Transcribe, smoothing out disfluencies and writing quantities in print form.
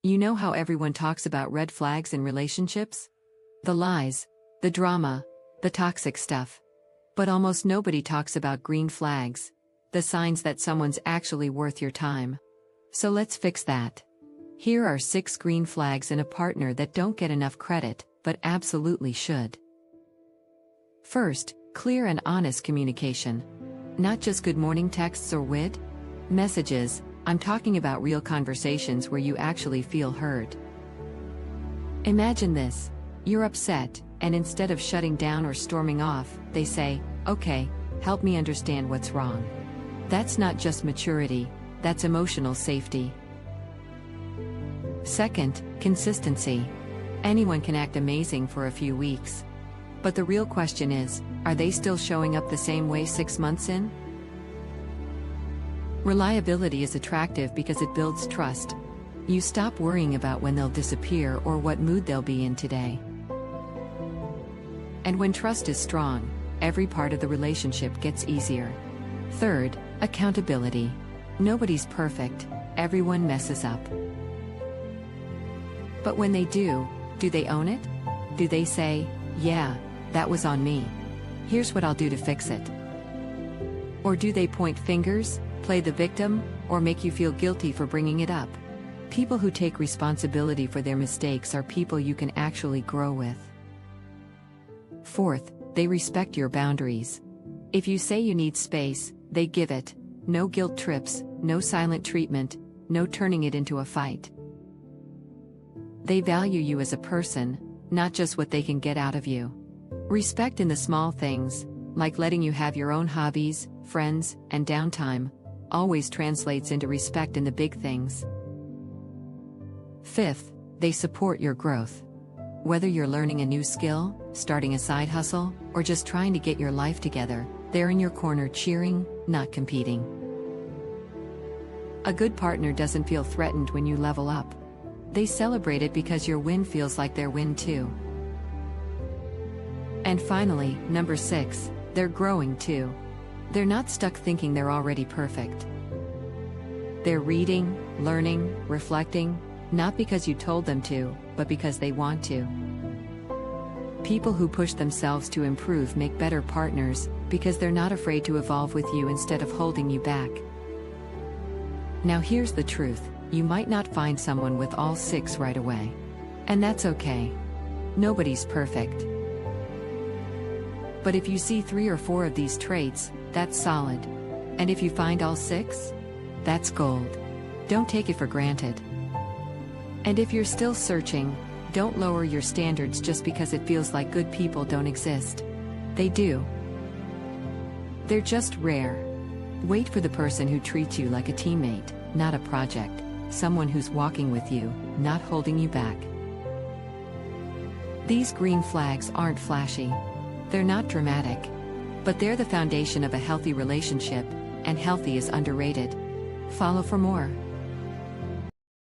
You know how everyone talks about red flags in relationships? The lies, the drama, the toxic stuff. But almost nobody talks about green flags, the signs that someone's actually worth your time. So let's fix that. Here are 6 green flags in a partner that don't get enough credit, but absolutely should. First, clear and honest communication. Not just good morning texts or wit messages, I'm talking about real conversations where you actually feel heard. Imagine this. You're upset, and instead of shutting down or storming off, they say, "Okay, help me understand what's wrong." That's not just maturity, that's emotional safety. Second, consistency. Anyone can act amazing for a few weeks. But the real question is, are they still showing up the same way 6 months in? Reliability is attractive because it builds trust. You stop worrying about when they'll disappear or what mood they'll be in today. And when trust is strong, every part of the relationship gets easier. Third, accountability. Nobody's perfect, everyone messes up. But when they do they own it? Do they say, "Yeah, that was on me. Here's what I'll do to fix it"? Or do they point fingers, play the victim, or make you feel guilty for bringing it up? People who take responsibility for their mistakes are people you can actually grow with. Fourth, they respect your boundaries. If you say you need space, they give it. No guilt trips, no silent treatment, no turning it into a fight. They value you as a person, not just what they can get out of you. Respect in the small things, like letting you have your own hobbies, friends, and downtime, always translates into respect in the big things. Fifth, they support your growth. Whether you're learning a new skill, starting a side hustle, or just trying to get your life together, they're in your corner cheering, not competing. A good partner doesn't feel threatened when you level up. They celebrate it because your win feels like their win too. And finally, number 6, they're growing too. They're not stuck thinking they're already perfect. They're reading, learning, reflecting, not because you told them to, but because they want to. People who push themselves to improve make better partners, because they're not afraid to evolve with you instead of holding you back. Now here's the truth, you might not find someone with all 6 right away. And that's okay. Nobody's perfect. But if you see 3 or 4 of these traits, that's solid. And if you find all 6, that's gold. Don't take it for granted. And if you're still searching, don't lower your standards just because it feels like good people don't exist. They do. They're just rare. Wait for the person who treats you like a teammate, not a project. Someone who's walking with you, not holding you back. These green flags aren't flashy. They're not dramatic. But they're the foundation of a healthy relationship, and healthy is underrated. Follow for more.